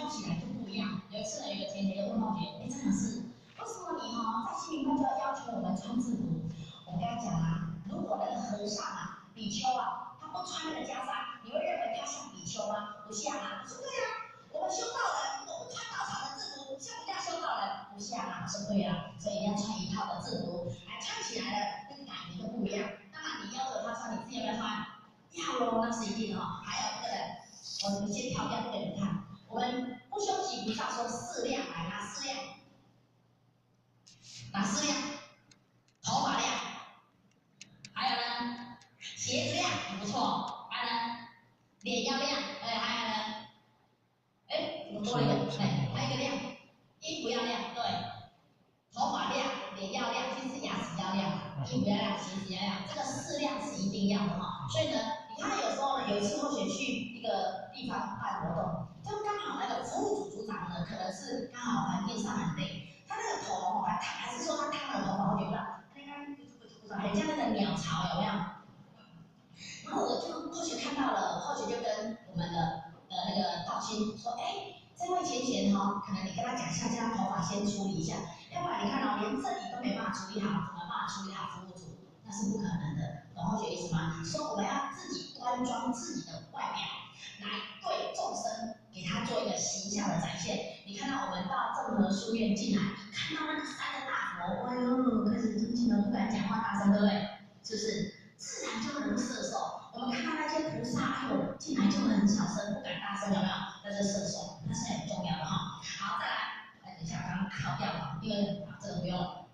教起来就不一样。有一次呢，有一个前辈就问同学：“哎，张老师，为什么你在新民班就要求我们穿制服？”我跟他讲啊，如果那个和尚啊、比丘啊，他不穿那个袈裟，你会认为他像比丘吗？不像啊。我说对啊，我们修道人如果不穿道场的制服，像不像修道人？不像啊。我说对啊，所以你要穿一套的制服，哎，穿起来了那个感觉就不一样。那么你要求他穿，你自己要不要穿？要咯，那是一定的哈。还有这个人，我先跳掉给你们看。我们不修习菩萨说四量，来拿四量，哪四量？头发量，还有呢，鞋子量很不错，还有呢，脸要亮，还有呢，我多了一个，还有一个亮，衣服要亮，对，头发亮，脸要亮，其实牙齿要亮，衣服要亮，鞋子要亮，这个四亮是一定要的哈。所以呢，你看有时候呢，有一次同学去一个地方办活动，就刚好那个服务组组长呢，可能是刚好环境上很累，他那个头还是说他烫了头发，我觉得不知道，很像那个鸟巢有没有？然后我就或许看到了，或许就跟我们的那个道亲说，这位前贤可能你跟他讲一下，这样头发先处理一下，要不然你看连这里都没办法处理好，怎么办法处理好服务组？那是不可能的，懂后学意思吗？说我们要自己端庄自己的外表，来对众生给他做一个形象的展现。你看到我们到正和书院进来，看到那个三个大佛，哎呦，开始尊敬的不敢讲话大声，对不对？是不是？自然就能摄受。我们看到那些菩萨，进来就很小声，不敢大声，有没有？那是摄受，那是很重要的哈。好，再来，等一下，刚刚跳掉了，因为这个不用了。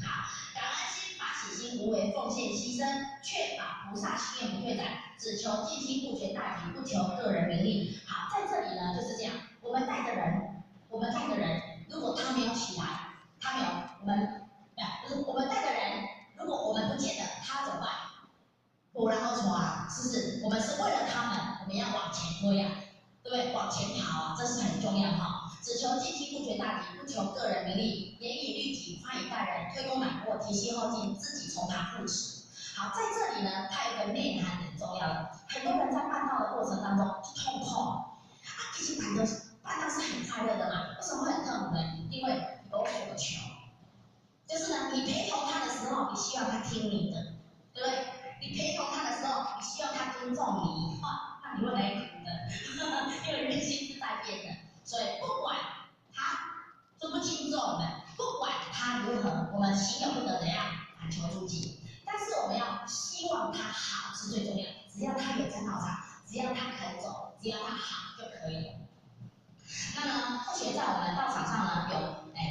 好，感恩心、法喜心、无为奉献牺牲，确保菩萨心愿不退转，只求尽心顾全大体，不求个人名利。好，在这里呢就是这样，我们带的人，如果他没有起来，他没有，我们带的人，如果我们不见了，他怎么办？不然后说啊，是不是？我们是为了他们，我们要往前推啊，对不对？往前跑啊，这是很重要哈。只求尽心顾全大体，不求个人名利，严以律己，宽以待人，推公揽过，提携后进，自己从旁扶持。好，在这里呢，它有一个内涵很重要的。很多人在办道的过程当中就痛苦其实办道是很快乐的嘛，为什么会很痛苦呢？因为有所求，就是呢，你陪同他的时候，你希望他听你的，对不对？你陪同他的时候，你希望他尊重你，那你会来苦的，因为人心是在变的，所以不管他尊不敬重我们，不管他如何，我们心有不得怎样反求诸己，但是我们要希望他好是最重要的，只要他有在道场，只要他肯走，只要他好就可以了。那么，后学在我们道场上呢，有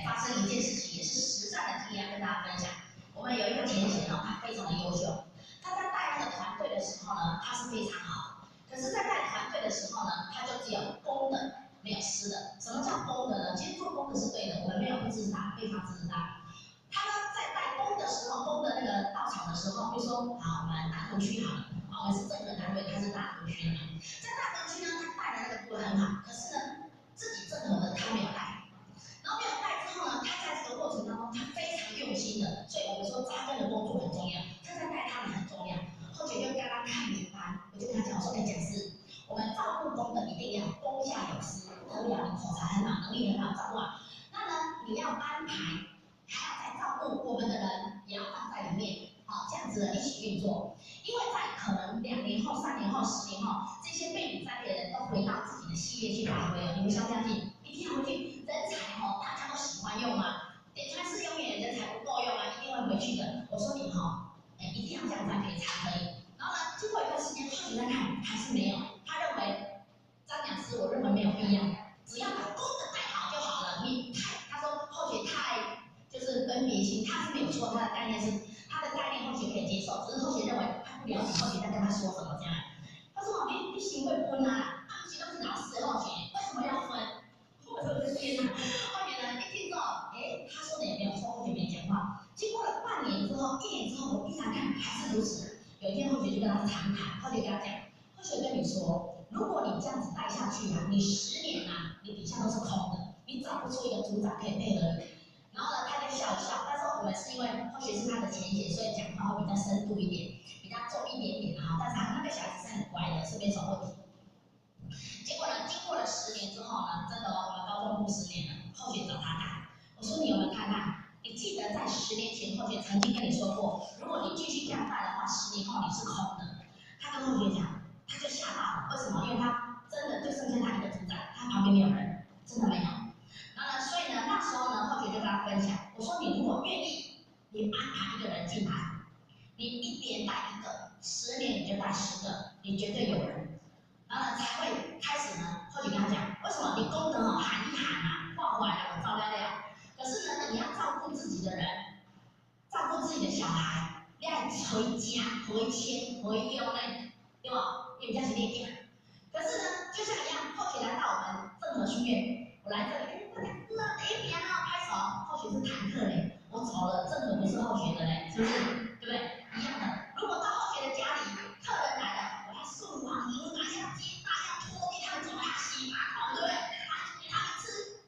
发生一件事情，也是实战的经验跟大家分享。我们有一个前贤他非常的优秀，他在带那个团队的时候呢，他是非常好。可是，在带团队的时候呢，他就只有公的，没有私的。什么叫公的呢？其实做公的是对的，我们没有不支持他，非常支持他。他呢，在带公的时候，公的那个道场的时候，比如说，好，我们大同区好了，我们是整个单位，他是大同区的嘛。在大同区呢，他带的那个部很好，可是呢，自己正合的他没有带，然后没有带之后呢，他在这个过程当中，他非常用心的，所以我们说扎根的工作很重要，他在带他们很重要。后学就刚刚看你班，我就跟他讲，我说，讲师，我们照顾公的一定要公下有私，何了你口才很好，能力很好，照顾好。那呢，你要安排，还要再照顾我们的人，也要放在里面，这样子的一起运作。因为在可能2年后、3年后、10年后，这些被你栽培的人都回到自己的系列去发挥了。你们相不相信？一定要回去，人才大家都喜欢用吗？点传是永远人才不够用啊，一定会回去的。我说你一定要这样栽培才可以。然后呢，经过一段时间，后续再看还是没有，他认为张讲师，我认为没有必要，只要把公的带好就好了。他说后续太就是分别心，他是没有错，他的概念后续可以接受，只是后续认为他不了解后续在跟他说什么这样。他说你行会分啊，他们其实都是老师的后续，为什么要分？我说天哪！后续呢一听之后，他说的也没有错，后续没讲话。经过了半年之后、1年之后，我依然看还是如此。有一天后续就跟他长谈，后续跟他讲，后续跟你说，如果你这样子带下去你10年你底下都是空的，你找不出一个组长可以配合你。然后呢，他就笑一笑。但是我们是因为后学是他的前贤，所以讲话会比较深度一点，比较重一点点但是他那个小孩子是很乖的，是没什么问题。结果呢，经过了10年之后呢，真的公布10年了，后学找他干。我说你有没有看看？你记得在10年前，后学曾经跟你说过，如果你继续这样干的话，10年后你是空的。他跟后学讲，他就吓到了，为什么？因为他真的就剩下他一个主宰，他旁边没有人，真的没有。然后呢，所以呢，那时候呢，后学就跟他分享，我说你如果愿意，你安排一个人进来，你1年带1个，10年你就带10个，你绝对有人。然后呢，才会开始呢，后学跟他讲，为什么你功能喊一喊啊，画完了我照料料，可是呢，你要照顾自己的人，照顾自己的小孩，你要回家、回迁、回幼呢，对吧？因为这是练讲。可是呢，就像一样，后学来到我们正和书院，我来这里，大家乐的一边啊，拍手，后学是坦克嘞，我走了，正和不是后学的嘞，是不是？对不对？一样的。如果到后学的家里，客人来了，我要送网银，还要接待，要拖地，他们走，要洗马桶，对不对？给他们吃，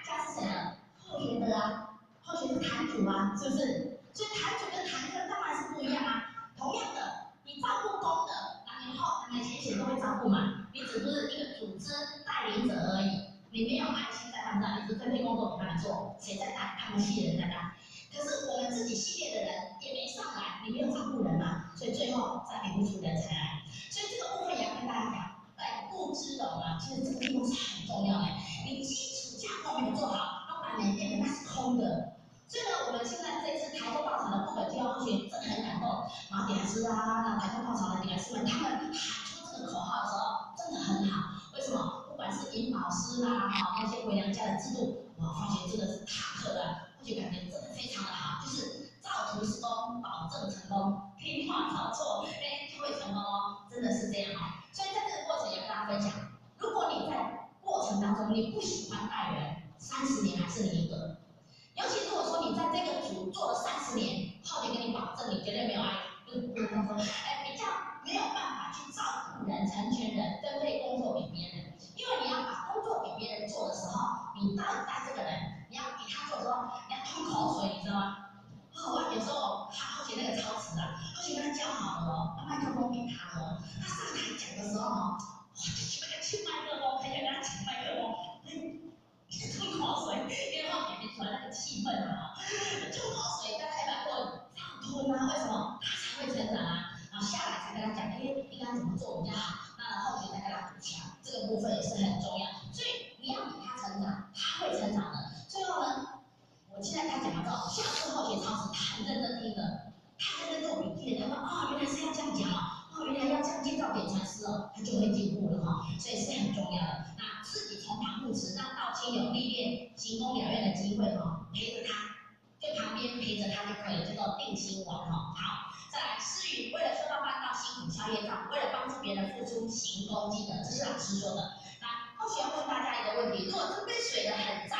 家是谁的？后学的啊，后学是坛主啊，是不是？所以坛主跟坛客当然是不一样啊。同样的，你照顾公的，那前都会照顾嘛，你只不是一个组织带领者而已，你没有爱心在他们上，你只分配工作给他们做，谁在带？他们系的人在带。可是我们自己系列的人也没上来，你没有照顾人嘛，所以最后再培不出人才来。所以这个部分也要跟大家讲，在顾之容啊，其实这个地方是很重要的。你基础架构没有做好，老板没变的那是空的。所以呢，我们现在这次台中稻草的部本计划同学真的很感动，然后点师啊，那台中稻草的点师们，他们喊出这个口号的时候，真的很好。为什么？不管是引导师啦，那些回娘家的制度，我发现这个是塔克的，我就感觉真的非常的好，就是照图施工，保证成功，听话照做，就会成功哦，真的是这样哦。所以在这个过程也跟大家分享，如果你在过程当中你不喜欢带人，30年还是你一个。尤其如果说你在这个组做了30年，后面跟你保证你绝对没有爱，就是比较没有办法去照顾人、成全人、分配工作给别人，因为你要把工作给别人做的时候，你到底带这个人，你要给他做的时候，你要吐口水，你知道吗？我有时候他后学那个操词啊，后学跟他教好了哦，把麦克风给他了，他上台讲的时候哦，我就去那个去麦克风，还想跟他抢麦克风，一直吐口水，因为后面没出来那个气氛啊，吐口水，大家要不要吞啊？为什么？他才会成长啊。然后下来才跟他讲，应该怎么做比较好。那后续再跟他补强，这个部分也是很重要。所以你要比他成长，他会成长的。最后呢，我现在他讲到下次后学超时，他很认真听的，他认真做笔记的，他说哦，原来是要这样讲哦，原来要这样介绍给传师哦，他就会进步了哈。所以是很重要的。那自己从旁入池，让道亲有历练行宫了院的机会哈，陪着他，就旁边陪着他就可以，叫做定心丸哈。好，再来诗语，为了修道办道，辛苦消业障，为了帮助别人付出行功积德，这是老师说的。那后续要问大家一个问题：如果这杯水的很脏，